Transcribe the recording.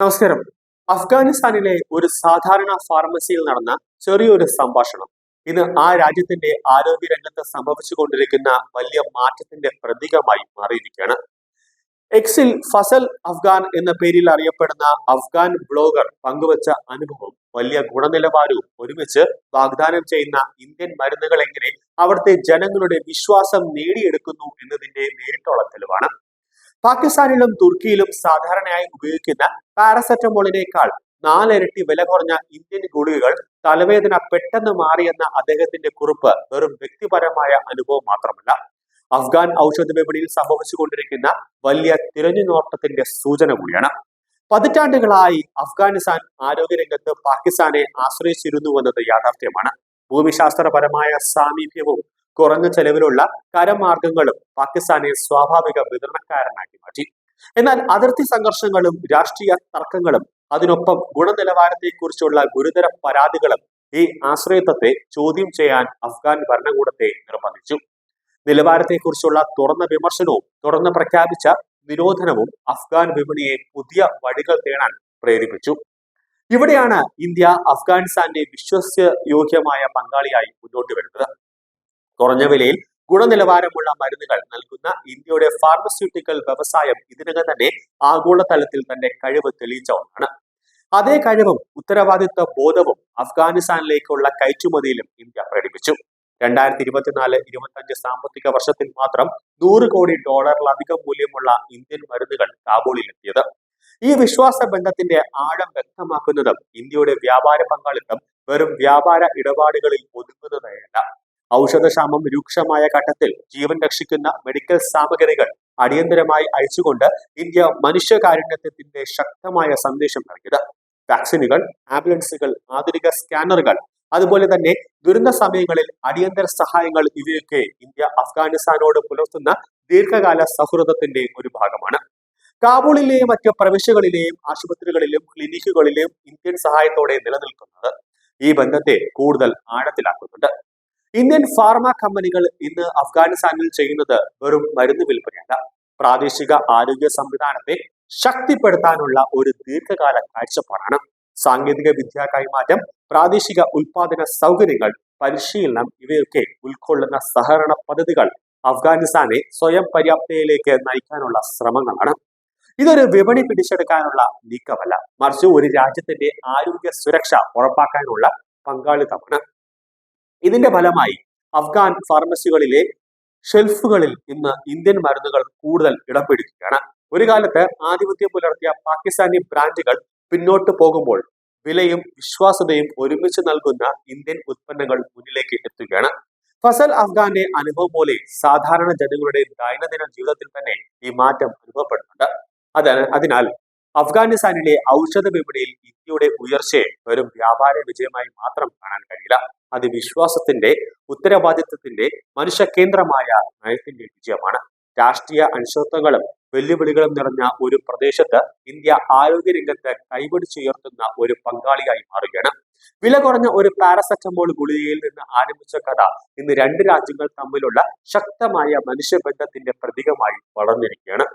നമസ്കാരം. അഫ്ഗാനിസ്ഥാനിലെ ഒരു സാധാരണ ഫാർമസിയിൽ നടന്ന ചെറിയൊരു സംഭാഷണം ഇന്ന് ആ രാജ്യത്തിന്റെ ആരോഗ്യ രംഗത്ത് സംഭവിച്ചുകൊണ്ടിരിക്കുന്ന വലിയ മാറ്റത്തിന്റെ പ്രതീകമായി മാറിയിരിക്കുകയാണ്. എക്സിൽ ഫസൽ അഫ്ഗാൻ എന്ന പേരിൽ അറിയപ്പെടുന്ന അഫ്ഗാൻ ബ്ലോഗർ പങ്കുവച്ച അനുഭവം വലിയ ഗുണനിലവാരവും ഒരുമിച്ച് വാഗ്ദാനം ചെയ്യുന്ന ഇന്ത്യൻ മരുന്നുകൾ എങ്ങനെ അവിടുത്തെ ജനങ്ങളുടെ വിശ്വാസം നേടിയെടുക്കുന്നു എന്നതിന്റെ നേരിട്ടുള്ള തെളിവാണ്. പാകിസ്ഥാനിലും തുർക്കിയിലും സാധാരണയായി ഉപയോഗിക്കുന്ന പാരസെറ്റമോളിനേക്കാൾ 4 ഇരട്ടി വില കുറഞ്ഞ ഇന്ത്യൻ ഗുളികകൾ തലവേദന പെട്ടെന്ന് മാറിയെന്ന അദ്ദേഹത്തിന്റെ കുറിപ്പ് വെറും വ്യക്തിപരമായ അനുഭവം മാത്രമല്ല, അഫ്ഗാൻ ഔഷധ വിപണിയിൽ സംഭവിച്ചുകൊണ്ടിരിക്കുന്ന വലിയ തിരഞ്ഞുനോട്ടത്തിന്റെ സൂചന കൂടിയാണ്. പതിറ്റാണ്ടുകളായി അഫ്ഗാനിസ്ഥാൻ ആരോഗ്യരംഗത്ത് പാകിസ്ഥാനെ ആശ്രയിച്ചിരുന്നുവെന്നത് യാഥാർത്ഥ്യമാണ്. ഭൂമിശാസ്ത്രപരമായ സാമീപ്യവും കുറഞ്ഞ ചെലവിലുള്ള കരമാർഗങ്ങളും പാകിസ്ഥാനെ സ്വാഭാവിക വിതരണക്കാരനാക്കി മാറ്റി. എന്നാൽ അതിർത്തി സംഘർഷങ്ങളും രാഷ്ട്രീയ തർക്കങ്ങളും അതിനൊപ്പം ഗുണനിലവാരത്തെക്കുറിച്ചുള്ള ഗുരുതര പരാതികളും ഈ ആശ്രയത്വത്തെ ചോദ്യം ചെയ്യാൻ അഫ്ഗാൻ ഭരണകൂടത്തെ നിർബന്ധിച്ചു. നിലവാരത്തെക്കുറിച്ചുള്ള തുറന്ന വിമർശനവും തുറന്ന് പ്രഖ്യാപിച്ച നിരോധനവും അഫ്ഗാൻ വിപണിയെ പുതിയ വഴികൾ തേടാൻ പ്രേരിപ്പിച്ചു. ഇവിടെയാണ് ഇന്ത്യ അഫ്ഗാനിസ്ഥാന്റെ വിശ്വസ്യയോഗ്യമായ പങ്കാളിയായി മുന്നോട്ട് വരുന്നത്. കുറഞ്ഞ വിലയിൽ ഗുണനിലവാരമുള്ള മരുന്നുകൾ നൽകുന്ന ഇന്ത്യയുടെ ഫാർമസ്യൂട്ടിക്കൽ വ്യവസായം ഇതിനകം തന്നെ ആഗോളതലത്തിൽ തന്റെ കഴിവ് തെളിയിച്ച ഒന്നാണ്. അതേ കഴിവും ഉത്തരവാദിത്വ ബോധവും അഫ്ഗാനിസ്ഥാനിലേക്കുള്ള കയറ്റുമതിയിലും ഇന്ത്യ പ്രകടിപ്പിച്ചു. 2024-25 സാമ്പത്തിക വർഷത്തിൽ മാത്രം $100 കോടി മൂല്യമുള്ള ഇന്ത്യൻ മരുന്നുകൾ കാബൂളിലെത്തിയത്. ഈ വിശ്വാസ ബന്ധത്തിന്റെ ആഴം വ്യക്തമാക്കുന്നതും ഇന്ത്യയുടെ വ്യാപാര പങ്കാളിത്തം വെറും വ്യാപാര ഇടപാടുകളിൽ ഒതുങ്ങുന്നതല്ല. ഔഷധക്ഷാമം രൂക്ഷമായ ഘട്ടത്തിൽ ജീവൻ രക്ഷിക്കുന്ന മെഡിക്കൽ സാമഗ്രികൾ അടിയന്തരമായി അയച്ചുകൊണ്ട് ഇന്ത്യ മനുഷ്യകാരുണ്യത്തിന്റെ ശക്തമായ സന്ദേശം നൽകിയത്. വാക്സിനുകൾ, ആംബുലൻസുകൾ, ആധുനിക സ്കാനറുകൾ, അതുപോലെ തന്നെ ദുരന്ത സമയങ്ങളിൽ അടിയന്തര സഹായങ്ങൾ, ഇവയൊക്കെ ഇന്ത്യ അഫ്ഗാനിസ്ഥാനോട് പുലർത്തുന്ന ദീർഘകാല സൗഹൃദത്തിന്റെ ഒരു ഭാഗമാണ്. കാബൂളിലെയും മറ്റ് പ്രവിശ്യകളിലെയും ആശുപത്രികളിലും ക്ലിനിക്കുകളിലെയും ഇന്ത്യൻ സഹായത്തോടെ നിലനിൽക്കുന്നത് ഈ ബന്ധത്തെ കൂടുതൽ ആഴത്തിലാക്കുന്നുണ്ട്. ഇന്ത്യൻ ഫാർമ കമ്പനികൾ ഇന്ന് അഫ്ഗാനിസ്ഥാനിൽ ചെയ്യുന്നത് വെറും മരുന്ന് വിൽപ്പനയല്ല, പ്രാദേശിക ആരോഗ്യ സംവിധാനത്തെ ശക്തിപ്പെടുത്താനുള്ള ഒരു ദീർഘകാല കാഴ്ചപ്പാടാണ്. സാങ്കേതിക വിദ്യാ കൈമാറ്റം, പ്രാദേശിക ഉൽപാദന സൗകര്യങ്ങൾ, പരിശീലനം, ഇവയൊക്കെ ഉൾക്കൊള്ളുന്ന സഹകരണ പദ്ധതികൾ അഫ്ഗാനിസ്ഥാനെ സ്വയം പര്യാപ്തതയിലേക്ക് നയിക്കാനുള്ള ശ്രമങ്ങളാണ്. ഇതൊരു വിപണി പിടിച്ചെടുക്കാനുള്ള നീക്കമല്ല, മറിച്ച് ഒരു രാജ്യത്തിന്റെ ആരോഗ്യ സുരക്ഷ ഉറപ്പാക്കാനുള്ള പങ്കാളിത്തമാണ്. ഇതിന്റെ ഫലമായി അഫ്ഗാൻ ഫാർമസികളിലെ ഷെൽഫുകളിൽ ഇന്ന് ഇന്ത്യൻ മരുന്നുകൾ കൂടുതൽ ഇടം പിടിക്കുകയാണ്. ഒരു കാലത്ത് ആധിപത്യം പുലർത്തിയ പാകിസ്ഥാനി ബ്രാൻഡുകൾ പിന്നോട്ട് പോകുമ്പോൾ വിലയും വിശ്വാസ്യതയും ഒരുമിച്ച് നൽകുന്ന ഇന്ത്യൻ ഉത്പന്നങ്ങൾ മുന്നിലേക്ക് എത്തുകയാണ്. ഫസൽ അഫ്ഗാന്റെ അനുഭവം പോലെ സാധാരണ ജനങ്ങളുടെ ദൈനംദിന ജീവിതത്തിൽ തന്നെ ഈ മാറ്റം അനുഭവപ്പെടുന്നുണ്ട്. അതിനാൽ അഫ്ഗാനിസ്ഥാനിലെ ഔഷധ വിപണിയിൽ ഇന്ത്യയുടെ ഉയർച്ചയെ വെറും വ്യാപാര വിജയമായി മാത്രം കാണാൻ കഴിയില്ല. അത് വിശ്വാസത്തിന്റെ, ഉത്തരവാദിത്വത്തിന്റെ, മനുഷ്യ കേന്ദ്രമായ നയത്തിന്റെ വിജയമാണ്. രാഷ്ട്രീയ അനിശ്ചിതത്വങ്ങളും വെല്ലുവിളികളും നിറഞ്ഞ ഒരു പ്രദേശത്ത് ഇന്ത്യ ആരോഗ്യ രംഗത്ത് കൈപിടിച്ചുയർത്തുന്ന ഒരു പങ്കാളിയായി മാറുകയാണ്. വില കുറഞ്ഞ ഒരു പാരസെറ്റമോൾ ഗുളികയിൽ നിന്ന് ആരംഭിച്ച കഥ ഇന്ന് 2 രാജ്യങ്ങൾ തമ്മിലുള്ള ശക്തമായ മനുഷ്യബന്ധത്തിന്റെ പ്രതീകമായി വളർന്നിരിക്കുകയാണ്.